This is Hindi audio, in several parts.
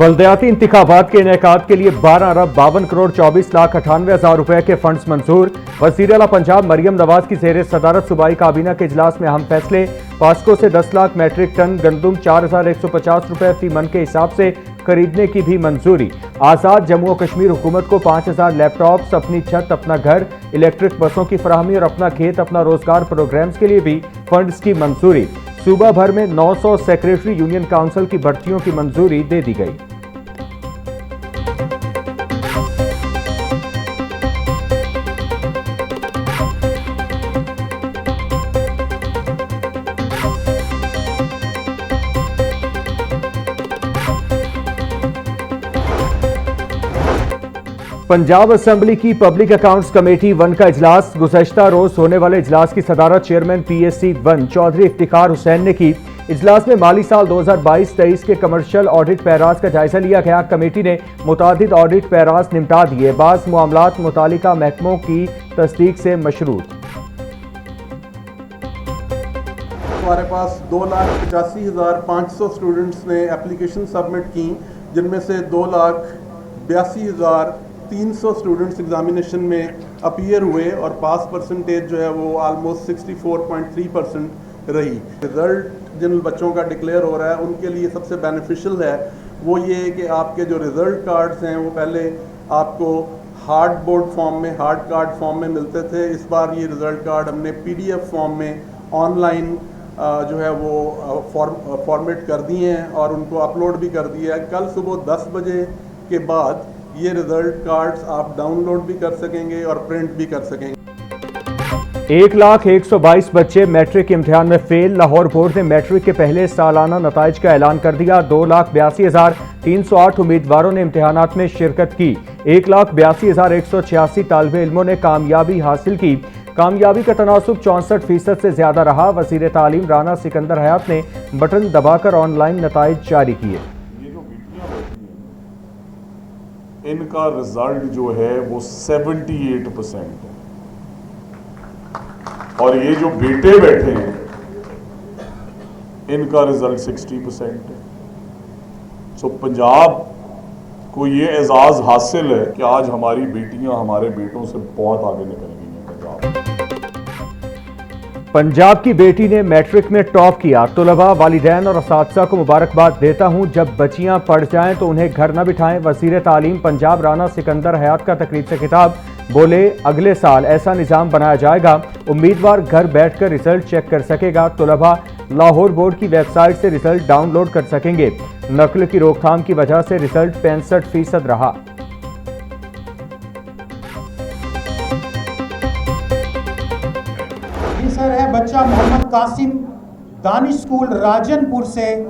बल्दियाती इंतखाबात के इनेकाद के लिए 12 अरब 52 करोड़ 24 लाख 98 हजार रुपए के फंड्स मंजूर। वज़ीर आला पंजाब मरियम नवाज की ज़ेर सदारत सूबाई काबीना के इजलास में अहम फैसले। पास्को से 10 लाख मैट्रिक टन गंदुम 4150 रुपए फी मन के हिसाब से खरीदने की भी मंजूरी। आज़ाद जम्मू और कश्मीर हुकूमत को 5000 लैपटॉप्स, अपनी छत अपना घर, इलेक्ट्रिक बसों की फराहमी और अपना खेत अपना रोजगार प्रोग्राम्स के लिए भी फंड्स की मंजूरी। सूबा भर में 900 सेक्रेटरी यूनियन काउंसिल की भर्तियों की मंजूरी दे दी गई। पंजाब असेंबली की पब्लिक अकाउंट्स कमेटी 1 का इजलास। गुज़श्ता रोज होने वाले इजलास की सदारत चेयरमैन PSC 1 चौधरी इफ्तिखार हुसैन ने की। इजलास में माली साल 2022-23 के कमर्शियल ऑडिट पैराज का जायजा लिया गया। कमेटी ने मुतादिद ऑडिट पैराज निपटा दिए। बाज़ मामलात मुतालिका महकमों की तस्दीक से मशरूत। हमारे पास 2,85,500 स्टूडेंट्स ने एप्लीकेशन सबमिट की, जिनमें से 2,82,300 स्टूडेंट्स एग्जामिनेशन में अपीयर हुए और पास परसेंटेज जो है वो ऑलमोस्ट 64.3% रही। रिज़ल्ट जिन बच्चों का डिक्लेयर हो रहा है उनके लिए सबसे बेनिफिशियल है वो ये कि आपके जो रिज़ल्ट कार्ड्स हैं वो पहले आपको हार्ड बोर्ड फॉर्म में, हार्ड कार्ड फॉर्म में मिलते थे। इस बार ये रिज़ल्ट कार्ड हमने PDF फॉर्म में ऑनलाइन जो है वो फॉर्मेट कर दिए हैं और उनको अपलोड भी कर दिया है। कल सुबह 10 बजे के बाद ये रिजल्ट कार्ड्स आप डाउनलोड भी कर सकेंगे और प्रिंट भी कर सकेंगे। 1,122 बच्चे मैट्रिक इम्तिहान में फेल। लाहौर बोर्ड ने मैट्रिक के पहले सालाना नताइज का ऐलान कर दिया। 2,82,308 उम्मीदवारों ने इम्तिहानात में शिरकत की। 1,82,186 तालिब इल्मों ने कामयाबी हासिल की। कामयाबी का तनासुब 64% से ज्यादा रहा। वज़ीर तालीम राना सिकंदर हयात ने बटन दबाकर ऑनलाइन नताइज जारी किए। इनका रिजल्ट जो है वो 78% है और ये जो बेटे बैठे हैं इनका रिजल्ट 60% है। सो पंजाब को ये एजाज हासिल है कि आज हमारी बेटियां हमारे बेटों से बहुत आगे निकल गई हैं। पंजाब की बेटी ने मैट्रिक में टॉप किया। तुलबा, वालिदैन और असातिज़ा को मुबारकबाद देता हूं। जब बच्चियां पढ़ जाएं तो उन्हें घर न बिठाएं। वज़ीर तालीम पंजाब राना सिकंदर हयात का तकरीब से खिताब। बोले, अगले साल ऐसा निज़ाम बनाया जाएगा उम्मीदवार घर बैठकर रिजल्ट चेक कर सकेगा। तुलबा लाहौर बोर्ड की वेबसाइट से रिजल्ट डाउनलोड कर सकेंगे। नकल की रोकथाम की वजह से रिजल्ट 65% रहा। सर है बच्चा मोहम्मद कासिम दानिश स्कूल राजनपुर से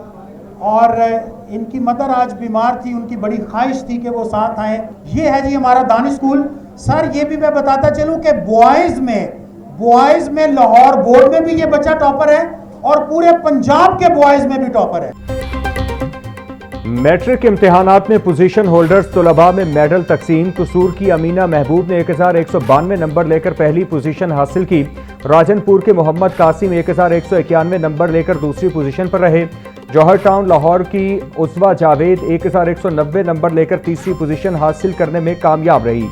और इनकी मदर आज बीमार थी, उनकी बड़ी ख्वाहिश थी कि वो साथ आए। ये है जी हमारा दानिश स्कूल। सर ये भी मैं बताता चलूं कि बॉयज़ में लाहौर बोर्ड में भी ये बच्चा टॉपर है और पूरे पंजाब के बॉयज़ में भी टॉपर है। मैट्रिक इम्तिहानात में पोजीशन होल्डर्स तुलबा में मेडल तकसीम। कसूर की अमीना महबूब ने 1192 नंबर लेकर पहली पोजीशन हासिल की। राजनपुर के मोहम्मद कासिम 1191 नंबर लेकर दूसरी पोजीशन पर रहे। जौहर टाउन लाहौर की उस्वा जावेद 1190 नंबर लेकर तीसरी पोजीशन हासिल करने में कामयाब रही।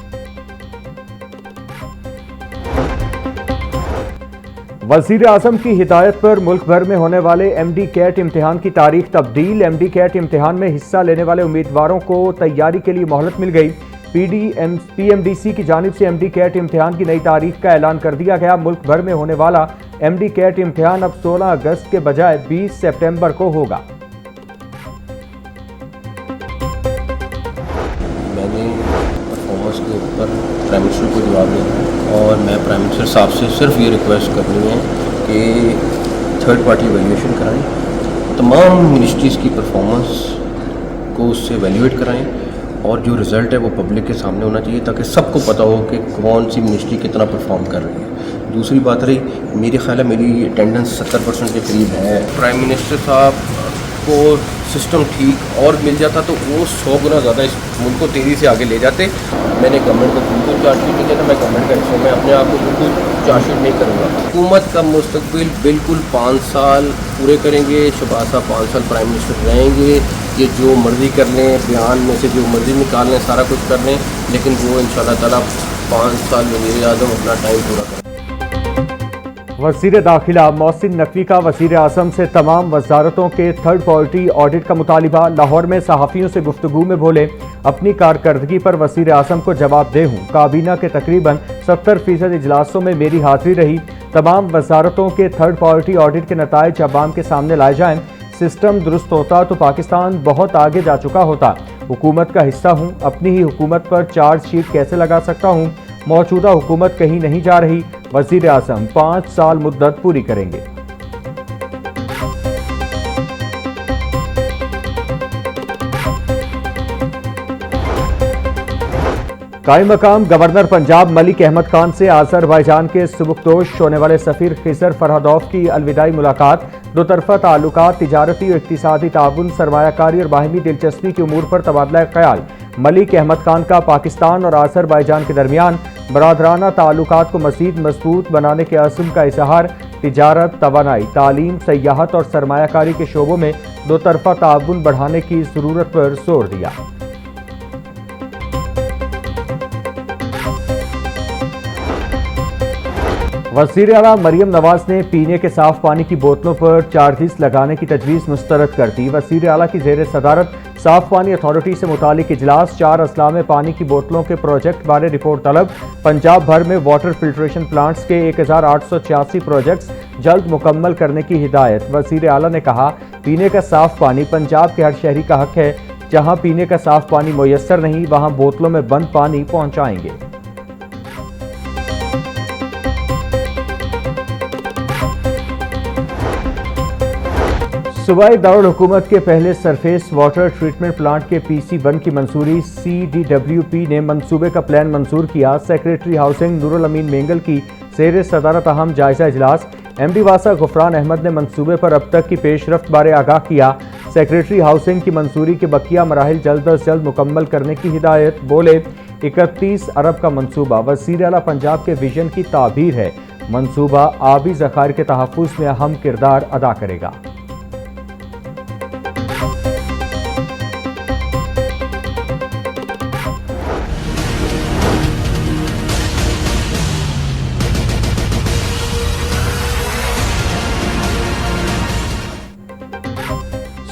वज़ीर आज़म की हिदायत पर मुल्क भर में होने वाले MD कैट इम्तिहान की तारीख तब्दील। MD कैट इम्तिहान में हिस्सा लेने वाले उम्मीदवारों को तैयारी के लिए मोहलत मिल गई। PMDC की जानिब से MD कैट इम्तिहान की नई तारीख का ऐलान कर दिया गया। मुल्क भर में होने वाला MD कैट इम्तिहान अब 16 अगस्त के बजाय 20 सितंबर को होगा। मैंने परफॉर्मेंस के ऊपर प्राइम मिनिस्टर को जवाब देना है और मैं प्राइम मिनिस्टर साहब से सिर्फ ये रिक्वेस्ट करनी है कि थर्ड पार्टी वैल्यूएशन कराएं, तमाम मिनिस्ट्रीज़ की परफॉर्मेंस को उससे वैल्यूएट कराएं और जो रिज़ल्ट है वो पब्लिक के सामने होना चाहिए ताकि सबको पता हो कि कौन सी मिनिस्ट्री कितना परफॉर्म कर रही है। दूसरी बात रही, मेरे ख्याल है मेरी अटेंडेंस 70% के करीब है। प्राइम मिनिस्टर साहब को सिस्टम ठीक और मिल जाता तो वो 100 गुना ज़्यादा इस मुल्क को तेज़ी से आगे ले जाते। मैंने गवर्नमेंट को बिल्कुल चार्जशीट नहीं किया था। मैं गवर्नमेंट का हिस्सा, मैं अपने आप को बिल्कुल चार्जशीट नहीं करूँगा। हुकूमत का मुस्तकबिल बिल्कुल 5 साल पूरे करेंगे। शहबाज साहब 5 साल प्राइम मिनिस्टर रहेंगे। ये जो मर्ज़ी कर लें, बयान में से जो मर्ज़ी निकाल लें, सारा कुछ कर लें, लेकिन वो इंशाअल्लाह ताला 5 साल वज़ीर आज़म अपना टाइम पूरा करें। वज़ीर दाखिला मोहसिन नकवी का वज़ीर आज़म से तमाम वजारतों के थर्ड पार्टी ऑडिट का मुतालिबा। लाहौर में सहाफ़ियों से गुफ्तगू में बोले, अपनी कारकर्दगी पर वज़ीर आज़म को जवाबदेह हूँ। काबीना के तकरीबन 70% इजलासों में मेरी हाज़िरी रही। तमाम वजारतों के थर्ड पार्टी ऑडिट के नताइज अवाम के सामने लाए जाएं। सिस्टम दुरुस्त होता तो पाकिस्तान बहुत आगे जा चुका होता। हुकूमत का हिस्सा हूँ, अपनी ही हुकूमत पर चार्जशीट कैसे लगा सकता हूँ। मौजूदा हुकूमत कहीं नहीं जा रही। वज़ीर आज़म 5 साल मुद्दत पूरी करेंगे। कायम मकाम गवर्नर पंजाब मलिक अहमद खान से आज़रबाईजान के सुबुकदोश होने वाले सफ़ीर खिज़र फरहादोव की अलविदाई मुलाकात। दो तरफ़ा ताल्लुकात, तिजारती और इक़्तिसादी ताउन, सरमायाकारी और बाहिमी दिलचस्पी के उमूर पर तबादला ख्याल। मलिक अहमद खान का पाकिस्तान और आज़रबाईजान के दरमियान बरादराना ताल्लुकात को मज़ीद मजबूत बनाने के अज़्म का इज़हार। तिजारत, तवानाई, तालीम, सयाहत और सरमायाकारी के शोबों में दो तरफ़ा ताउन बढ़ाने की ज़रूरत पर जोर दिया। वज़ीर आला मरियम नवाज ने पीने के साफ पानी की बोतलों पर चार्जेस लगाने की तजवीज़ मुस्तरद कर दी। वज़ीर आला की ज़ेर सदारत साफ पानी अथॉरिटी से मुतालिक इजलास। 4 अजला में पानी की बोतलों के प्रोजेक्ट बारे रिपोर्ट तलब। पंजाब भर में वाटर फिल्ट्रेशन प्लांट्स के 1886 प्रोजेक्ट्स जल्द मुकम्मल करने की हिदायत। वज़ीर आला ने कहा, पीने का साफ पानी पंजाब के हर शहरी का हक है। जहाँ पीने का साफ पानी मुयस्सर नहीं, वहाँ बोतलों में बंद पानी पहुँचाएंगे। सूबाई दारुल हुकूमत के पहले सरफेस वाटर ट्रीटमेंट प्लांट के PC1 की मंजूरी। CDWP ने मंसूबे का प्लान मंजूर किया। सेक्रेटरी हाउसिंग नूरुल अमीन मेंगल की ज़ेर सदारत अहम जायजा इजलास। MD वासा गुफरान अहमद ने मंसूबे पर अब तक की पेशरफ्त बारे आगाह किया। सेक्रेटरी हाउसिंग की मंजूरी के बकिया मराहिल जल्द अज जल्द मुकम्मल करने की हिदायत। बोले, 31 अरब का मंसूबा वज़ीर आला पंजाब के विजन की ताबीर है। मंसूबा आबी ज़खायर के तहफ़्फ़ुज़ में अहम किरदार अदा करेगा।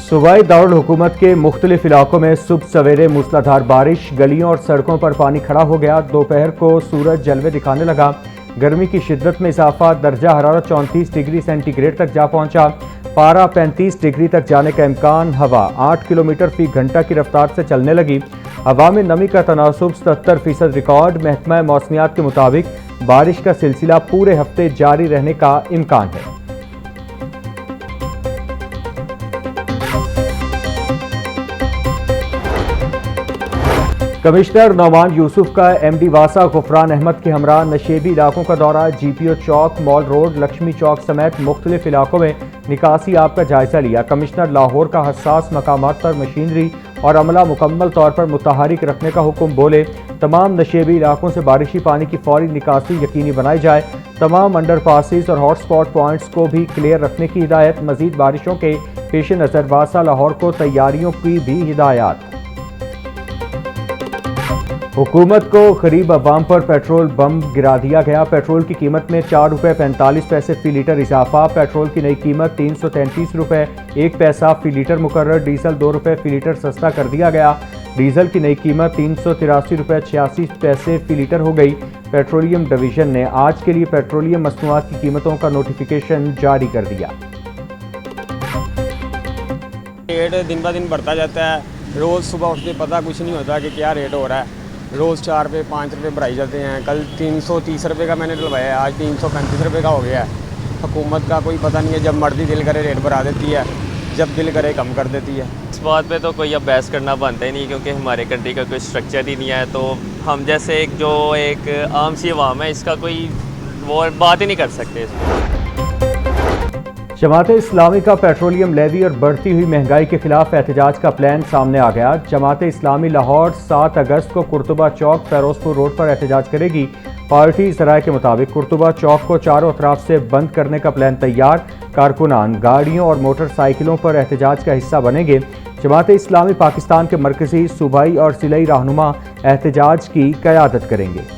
सूबाई दारुल हुकूमत के मुख्तलिफ इलाकों में सुबह सवेरे मूसलाधार बारिश। गलियों और सड़कों पर पानी खड़ा हो गया। दोपहर को सूरज जलवे दिखाने लगा। गर्मी की शिद्दत में इजाफा। दर्जा हरारत 34 डिग्री सेंटीग्रेड तक जा पहुंचा। पारा 35 डिग्री तक जाने का इम्कान। हवा 8 किलोमीटर फी घंटा की रफ्तार से चलने लगी। हवा में नमी का तनासुब 77% रिकॉर्ड। महकमा मौसमियात के मुताबिक बारिश का सिलसिला पूरे हफ्ते जारी रहने का इम्कान है। कमिश्नर नौमान यूसुफ का MD वासा गुफरान अहमद के हमरा नशेबी इलाकों का दौरा। GPO चौक, मॉल रोड, लक्ष्मी चौक समेत मुख्तलिफ इलाकों में निकासी आप का जायजा लिया। कमिश्नर लाहौर का हसास मकामात पर मशीनरी और अमला मुकम्मल तौर पर मुतहरिक रखने का हुक्म। बोले, तमाम नशेबी इलाकों से बारिशी पानी की फौरी निकासी यकीनी बनाई जाए। तमाम अंडर पासिस और हॉटस्पॉट पॉइंट्स को भी क्लियर रखने की हिदायत। मजीद बारिशों के पेश नज़र वासा लाहौर को तैयारियों की भी हिदायत। हुकूमत को गरीब अवाम पर पेट्रोल बम गिरा दिया गया। पेट्रोल की कीमत में 4 रुपये 45 पैसे फी लीटर इजाफा। पेट्रोल की नई कीमत 333 रुपये 1 पैसा फी लीटर मुकर्रर। डीजल 2 रुपये फी लीटर सस्ता कर दिया गया। डीजल की नई कीमत 383 रुपये 86 पैसे फी लीटर हो गई। पेट्रोलियम डिवीजन ने आज के लिए पेट्रोलियम मसनूआत की कीमतों का नोटिफिकेशन जारी कर दिया। रेट दिन ब दिन बढ़ता जाता है। रोज़ सुबह उठ के पता कुछ नहीं होता कि क्या रेट हो रहा है। रोज़ 4 रुपये 5 रुपये बढ़ाई जाते हैं। कल 330 रुपये का मैंने डलवाया, आज 335 रुपये का हो गया है। हुकूमत का कोई पता नहीं है, जब मर्जी दिल करे रेट बढ़ा देती है, जब दिल करे कम कर देती है। इस बात पे तो कोई अब बहस करना बनता ही नहीं, क्योंकि हमारे कंट्री का कोई स्ट्रक्चर ही नहीं है। तो हम जैसे एक आम सी अवाम है, इसका कोई वो बात ही नहीं कर सकते। जमात इस्लामी का पेट्रोलियम लेवी और बढ़ती हुई महंगाई के खिलाफ एहतजाज का प्लान सामने आ गया। जमात इस्लामी लाहौर 7 अगस्त को कुर्तुबा चौक फेरोजपुर रोड पर एहतजाज करेगी। पार्टी ज़राए के मुताबिक कुर्तुबा चौक को चारों अतराफ से बंद करने का प्लान तैयार। कारकुनान गाड़ियों और मोटरसाइकिलों पर एहतजाज का हिस्सा बनेंगे। जमात इस्लामी पाकिस्तान के मरकजी, सूबाई और जिलाई रहनुमा एहतजाज की क़यादत करेंगे।